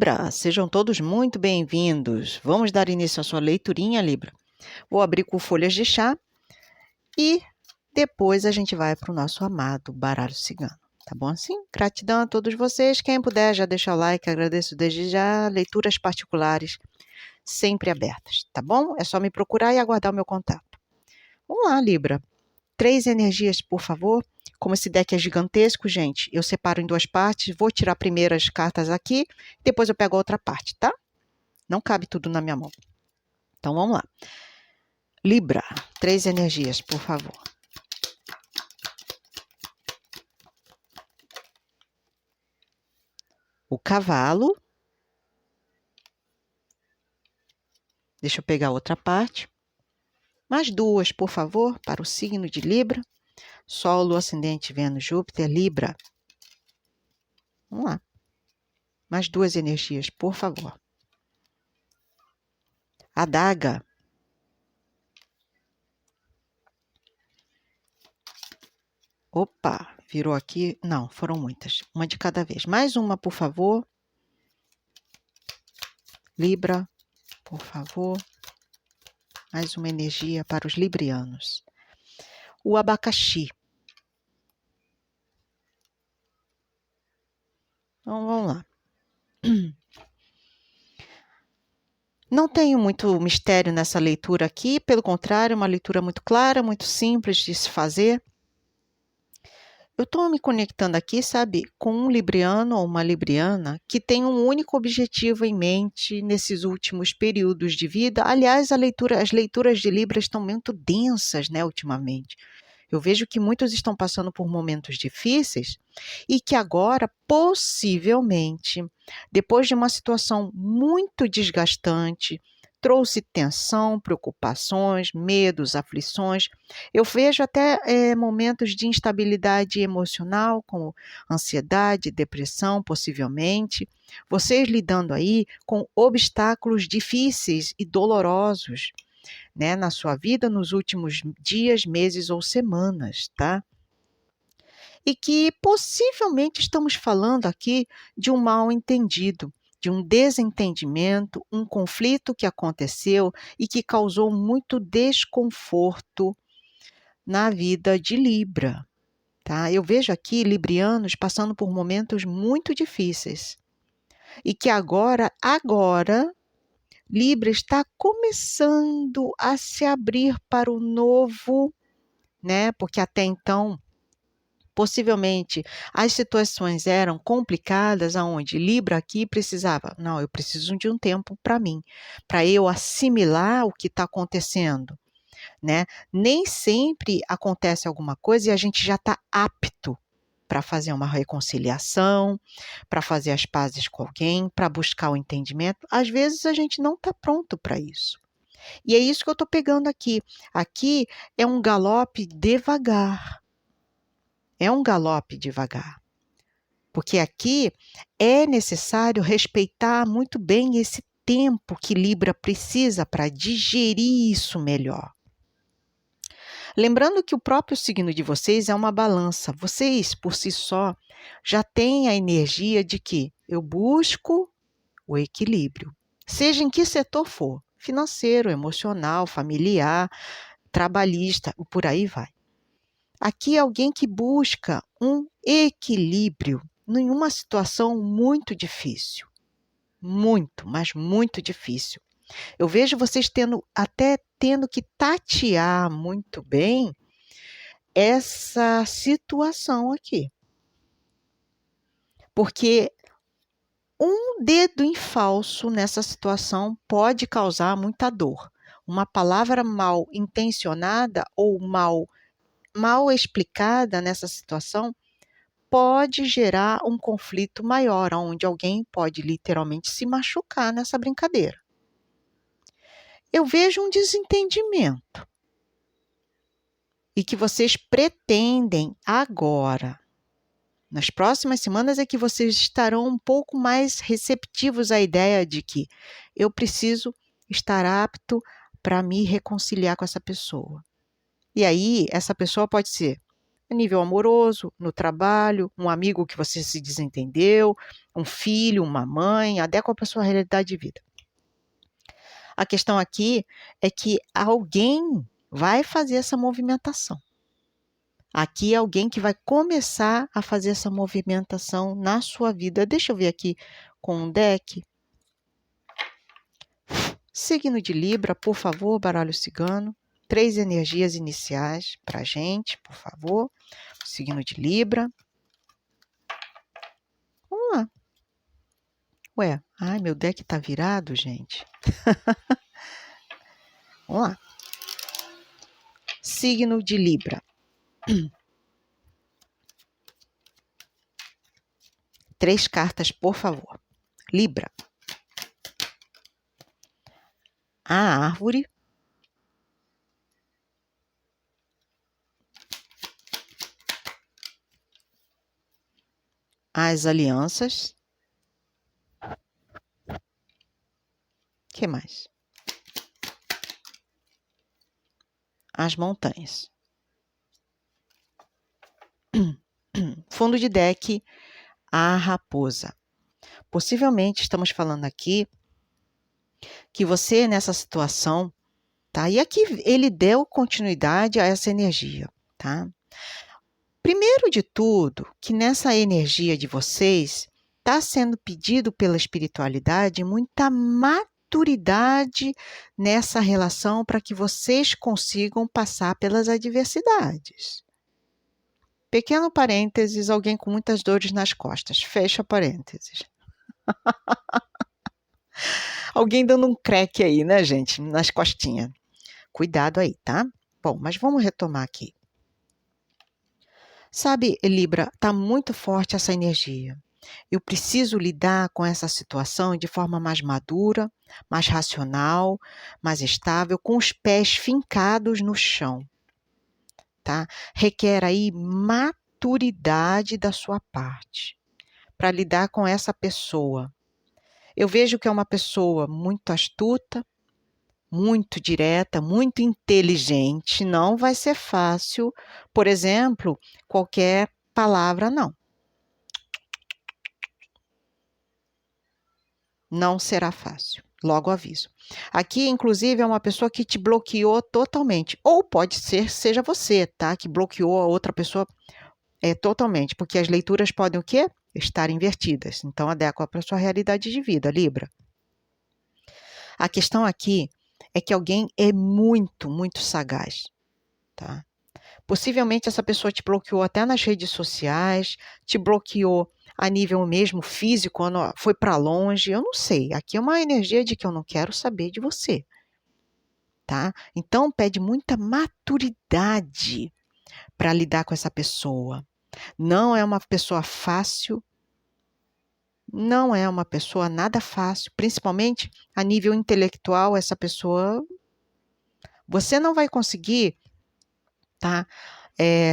Libra, sejam todos muito bem-vindos. Vamos dar início à sua leiturinha, Libra. Vou abrir com folhas de chá e depois a gente vai para o nosso amado baralho cigano. Tá bom assim? Gratidão a todos vocês. Quem puder, já deixa o like, agradeço desde já. Leituras particulares sempre abertas, tá bom? É só me procurar e aguardar o meu contato. Vamos lá, Libra. 3 energias, por favor. Como esse deck é gigantesco, gente, eu separo em 2 partes, vou tirar primeiro as cartas aqui, depois eu pego a outra parte, tá? Não cabe tudo na minha mão. Então, vamos lá. Libra, 3 energias, por favor. O cavalo. Deixa eu pegar a outra parte. Mais 2, por favor, para o signo de Libra. Sol, Lua, Ascendente, Vênus, Júpiter, Libra. Vamos lá. Mais 2 energias, por favor. Adaga. Opa, virou aqui. Não, foram muitas. Uma de cada vez. Mais uma, por favor. Libra, por favor. Mais uma energia para os librianos. O abacaxi. Então, vamos lá. Não tenho muito mistério nessa leitura aqui, pelo contrário, uma leitura muito clara, muito simples de se fazer. Eu estou me conectando aqui, sabe, com um libriano ou uma libriana que tem um único objetivo em mente nesses últimos períodos de vida. Aliás, as leituras de Libra estão muito densas, né, ultimamente. Eu vejo que muitos estão passando por momentos difíceis e que agora, possivelmente, depois de uma situação muito desgastante, trouxe tensão, preocupações, medos, aflições. Eu vejo até momentos de instabilidade emocional, como ansiedade, depressão, possivelmente. Vocês lidando aí com obstáculos difíceis e dolorosos, né, na sua vida nos últimos dias, meses ou semanas, tá? E que possivelmente estamos falando aqui de um mal-entendido, de um desentendimento, um conflito que aconteceu e que causou muito desconforto na vida de Libra, tá? Eu vejo aqui librianos passando por momentos muito difíceis e que agora Libra está começando a se abrir para o novo, né? Porque até então, possivelmente, as situações eram complicadas, aonde Libra aqui precisava, não, eu preciso de um tempo para mim, para eu assimilar o que está acontecendo, né? Nem sempre acontece alguma coisa e a gente já está apto para fazer uma reconciliação, para fazer as pazes com alguém, para buscar o entendimento. Às vezes a gente não está pronto para isso. E é isso que eu estou pegando aqui. Aqui é um galope devagar. É um galope devagar. Porque aqui é necessário respeitar muito bem esse tempo que Libra precisa para digerir isso melhor. Lembrando que o próprio signo de vocês é uma balança. Vocês, por si só, já têm a energia de que eu busco o equilíbrio, seja em que setor for, financeiro, emocional, familiar, trabalhista, por aí vai. Aqui é alguém que busca um equilíbrio em uma situação muito difícil. Muito, mas muito difícil. Eu vejo vocês tendo que tatear muito bem essa situação aqui. Porque um dedo em falso nessa situação pode causar muita dor. Uma palavra mal intencionada ou mal explicada nessa situação pode gerar um conflito maior, onde alguém pode literalmente se machucar nessa brincadeira. Eu vejo um desentendimento e que vocês pretendem agora, nas próximas semanas, é que vocês estarão um pouco mais receptivos à ideia de que eu preciso estar apto para me reconciliar com essa pessoa. E aí, essa pessoa pode ser nível amoroso, no trabalho, um amigo que você se desentendeu, um filho, uma mãe, adequa para a sua realidade de vida. A questão aqui é que alguém vai fazer essa movimentação. Aqui é alguém que vai começar a fazer essa movimentação na sua vida. Deixa eu ver aqui com um deck. Signo de Libra, por favor, baralho cigano. 3 energias iniciais para a gente, por favor. Signo de Libra. Vamos lá. Ué, ai, meu deck tá virado, gente. Vamos lá. Signo de Libra. 3 cartas, por favor. Libra. A árvore. As alianças. O que mais? As montanhas. Fundo de deck, a raposa. Possivelmente estamos falando aqui que você nessa situação, tá? E aqui ele deu continuidade a essa energia, tá? Primeiro de tudo, que nessa energia de vocês está sendo pedido pela espiritualidade muita maturidade nessa relação para que vocês consigam passar pelas adversidades. Pequeno parênteses, alguém com muitas dores nas costas. Fecha parênteses. Alguém dando um creque aí, né, gente? Nas costinhas. Cuidado aí, tá? Bom, mas vamos retomar aqui. Sabe, Libra, tá muito forte essa energia. Eu preciso lidar com essa situação de forma mais madura, mais racional, mais estável, com os pés fincados no chão, tá? Requer aí maturidade da sua parte para lidar com essa pessoa. Eu vejo que é uma pessoa muito astuta, muito direta, muito inteligente. Não vai ser fácil, por exemplo, qualquer palavra, não. Não será fácil, logo aviso. Aqui, inclusive, é uma pessoa que te bloqueou totalmente. Ou pode ser, seja você, tá? Que bloqueou a outra pessoa totalmente. Porque as leituras podem o quê? Estar invertidas. Então, adequa para a sua realidade de vida, Libra. A questão aqui é que alguém é muito, muito sagaz, tá? Possivelmente essa pessoa te bloqueou até nas redes sociais, te bloqueou a nível mesmo físico, quando foi para longe, eu não sei. Aqui é uma energia de que eu não quero saber de você, tá? Então pede muita maturidade para lidar com essa pessoa. Não é uma pessoa fácil, não é uma pessoa nada fácil, principalmente a nível intelectual, essa pessoa, você não vai conseguir, tá?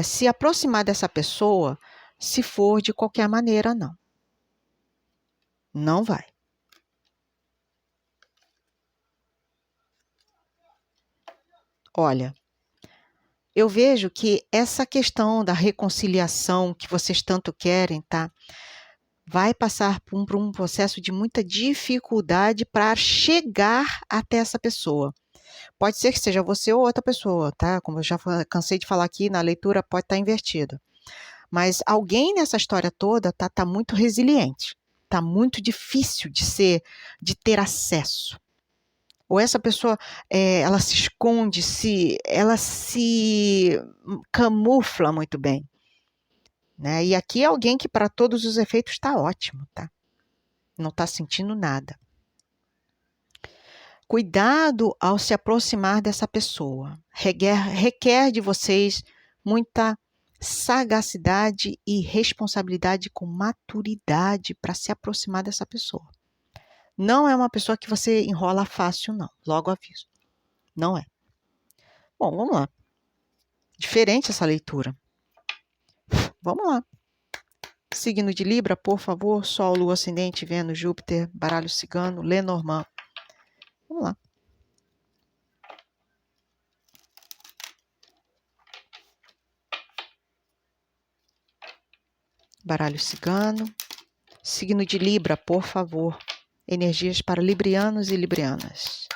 Se aproximar dessa pessoa se for de qualquer maneira, não. Não vai. Olha, eu vejo que essa questão da reconciliação que vocês tanto querem, tá? Vai passar por um processo de muita dificuldade para chegar até essa pessoa. Pode ser que seja você ou outra pessoa, tá? Como eu já cansei de falar aqui, na leitura pode estar invertida. Mas alguém nessa história toda tá muito resiliente. Tá muito difícil de ter acesso. Ou essa pessoa, ela se esconde, ela se camufla muito bem. Né? E aqui é alguém que para todos os efeitos está ótimo, tá? Não está sentindo nada. Cuidado ao se aproximar dessa pessoa. Requer de vocês muita sagacidade e responsabilidade com maturidade para se aproximar dessa pessoa. Não é uma pessoa que você enrola fácil, não. Logo aviso. Não é. Bom, vamos lá. Diferente essa leitura. Vamos lá. Signo de Libra, por favor. Sol, Lua, Ascendente, Vênus, Júpiter, baralho cigano, Lenormand. Vamos lá. Baralho cigano. Signo de Libra, por favor. Energias para librianos e librianas.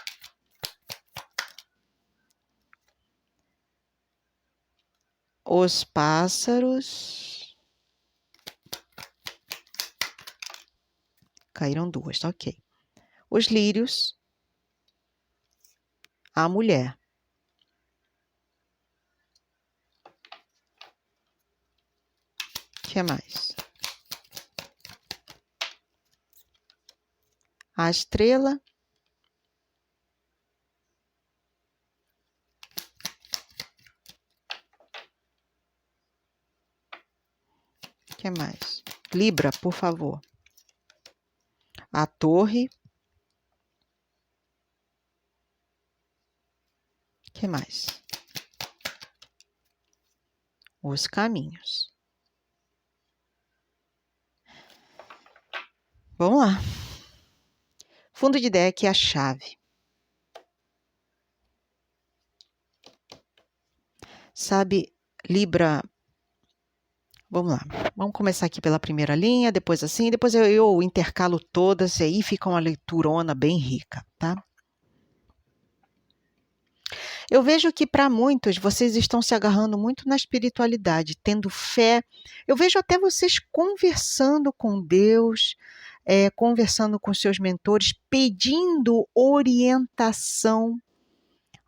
Os pássaros. Caíram duas, tá ok. Os lírios. A mulher. O que mais? A estrela. O que mais? Libra, por favor. A torre. O que mais? Os caminhos. Vamos lá. Fundo de deck, a chave. Sabe, Libra, vamos lá. Vamos começar aqui pela primeira linha, depois assim, depois eu intercalo todas e aí fica uma leiturona bem rica, tá? Eu vejo que para muitos vocês estão se agarrando muito na espiritualidade, tendo fé. Eu vejo até vocês conversando com Deus, conversando com seus mentores, pedindo orientação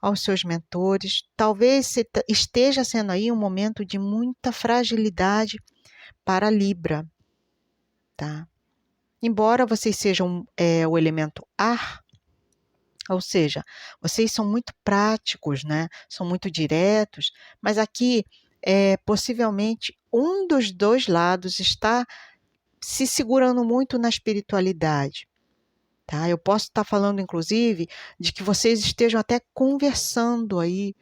aos seus mentores. Talvez esteja sendo aí um momento de muita fragilidade para Libra, tá? Embora vocês sejam o elemento ar, ou seja, vocês são muito práticos, né? São muito diretos, mas aqui possivelmente um dos dois lados está se segurando muito na espiritualidade. Tá? Eu posso estar falando, inclusive, de que vocês estejam até conversando aí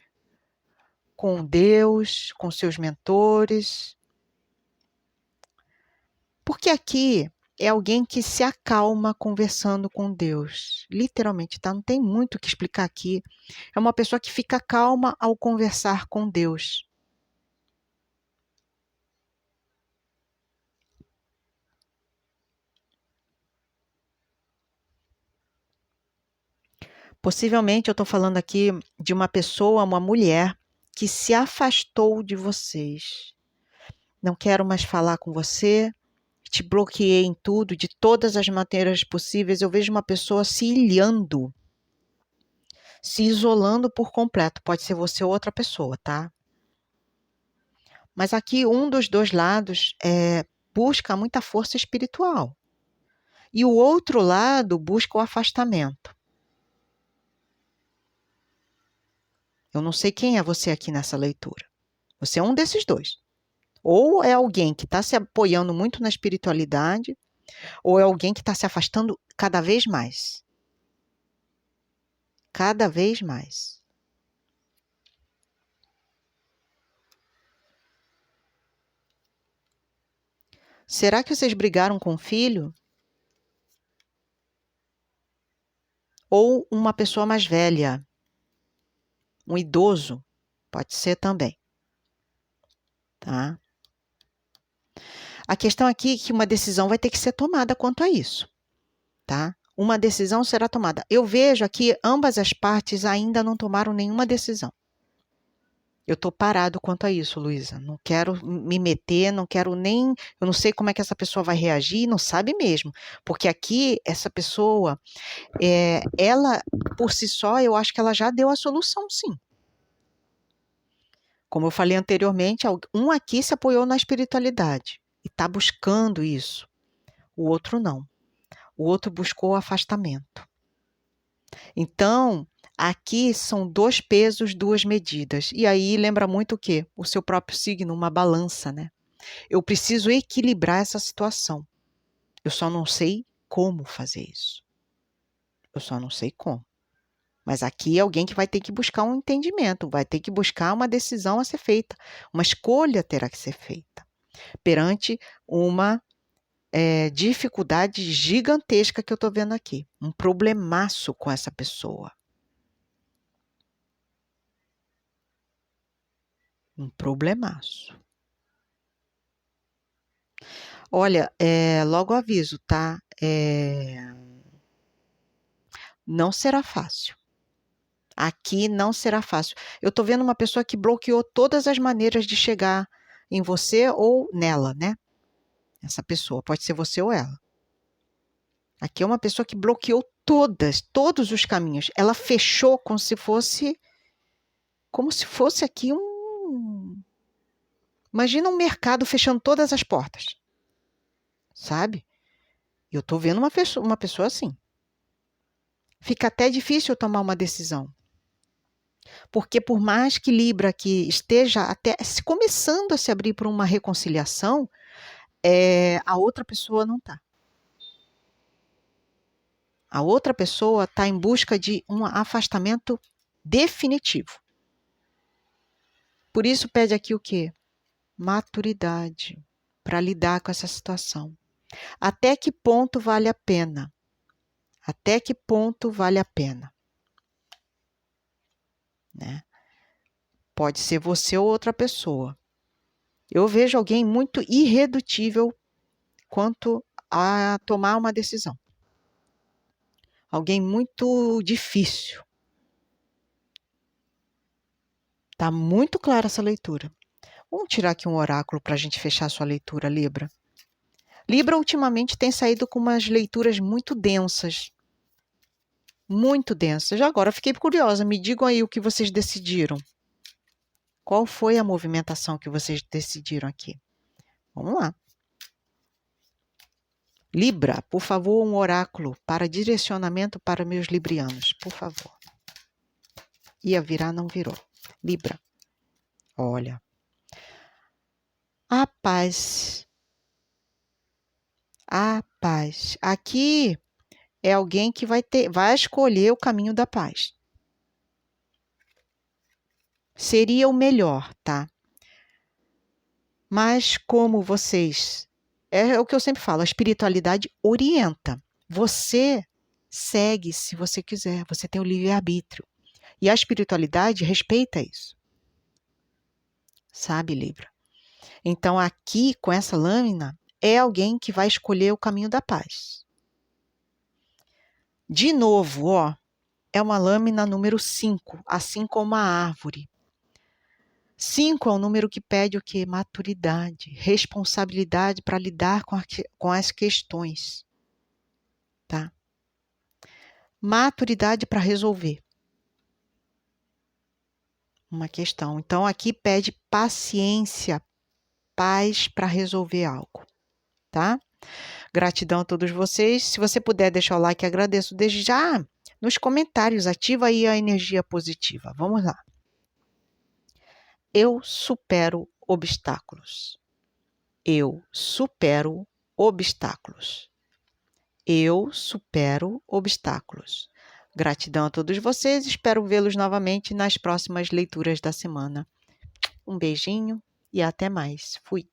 com Deus, com seus mentores. Porque aqui é alguém que se acalma conversando com Deus. Literalmente, tá? Não tem muito o que explicar aqui. É uma pessoa que fica calma ao conversar com Deus. Possivelmente eu estou falando aqui de uma pessoa, uma mulher, que se afastou de vocês. Não quero mais falar com você, te bloqueei em tudo, de todas as maneiras possíveis. Eu vejo uma pessoa se ilhando, se isolando por completo. Pode ser você ou outra pessoa, tá? Mas aqui um dos dois lados busca muita força espiritual. E o outro lado busca o afastamento. Eu não sei quem é você aqui nessa leitura. Você é um desses dois. Ou é alguém que está se apoiando muito na espiritualidade, ou é alguém que está se afastando cada vez mais. Cada vez mais. Será que vocês brigaram com o filho? Ou uma pessoa mais velha? Um idoso? Pode ser também. Tá? A questão aqui é que uma decisão vai ter que ser tomada quanto a isso. Tá? Uma decisão será tomada. Eu vejo aqui ambas as partes ainda não tomaram nenhuma decisão. Eu estou parado quanto a isso, Luísa. Não quero me meter, não quero nem. Eu não sei como é que essa pessoa vai reagir, não sabe mesmo. Porque aqui, essa pessoa, ela, por si só, eu acho que ela já deu a solução, sim. Como eu falei anteriormente, um aqui se apoiou na espiritualidade e está buscando isso. O outro não. O outro buscou o afastamento. Então, aqui são dois pesos, duas medidas. E aí lembra muito o quê? O seu próprio signo, uma balança, né? Eu preciso equilibrar essa situação. Eu só não sei como fazer isso. Eu só não sei como. Mas aqui é alguém que vai ter que buscar um entendimento, vai ter que buscar uma decisão a ser feita. Uma escolha terá que ser feita perante uma dificuldade gigantesca que eu estou vendo aqui. Um problemaço com essa pessoa. Um problemaço. Olha, logo aviso, tá? Não será fácil. Aqui não será fácil. Eu tô vendo uma pessoa que bloqueou todas as maneiras de chegar em você ou nela, né? Essa pessoa, pode ser você ou ela. Aqui é uma pessoa que bloqueou todos os caminhos. Ela fechou como se fosse aqui imagina um mercado fechando todas as portas, sabe? Eu tô vendo uma pessoa assim. Fica até difícil tomar uma decisão. Porque por mais que Libra aqui esteja até começando a se abrir para uma reconciliação, a outra pessoa não está. A outra pessoa está em busca de um afastamento definitivo. Por isso pede aqui o quê? Maturidade para lidar com essa situação. Até que ponto vale a pena? Até que ponto vale a pena? Né? Pode ser você ou outra pessoa. Eu vejo alguém muito irredutível quanto a tomar uma decisão. Alguém muito difícil. Tá muito clara essa leitura. Vamos tirar aqui um oráculo para a gente fechar a sua leitura, Libra. Libra ultimamente tem saído com umas leituras muito densas. Muito densas. Agora fiquei curiosa, me digam aí o que vocês decidiram. Qual foi a movimentação que vocês decidiram aqui? Vamos lá. Libra, por favor, um oráculo para direcionamento para meus librianos, por favor. Ia virar, não virou. Libra. Olha. A paz. A paz. Aqui é alguém que vai escolher o caminho da paz. Seria o melhor, tá? Mas como vocês... É o que eu sempre falo, a espiritualidade orienta. Você segue se você quiser, você tem o livre-arbítrio. E a espiritualidade respeita isso. Sabe, Libra? Então, aqui, com essa lâmina, é alguém que vai escolher o caminho da paz. De novo, ó, é uma lâmina número 5, assim como a árvore. 5 é um número que pede o quê? Maturidade, responsabilidade para lidar com as questões. Tá? Maturidade para resolver uma questão. Então, aqui pede paciência, paz para resolver algo. Tá? Gratidão a todos vocês. Se você puder deixar o like, agradeço desde já. Nos comentários, ativa aí a energia positiva. Vamos lá. Eu supero obstáculos. Eu supero obstáculos. Eu supero obstáculos. Gratidão a todos vocês. Espero vê-los novamente nas próximas leituras da semana. Um beijinho e até mais. Fui.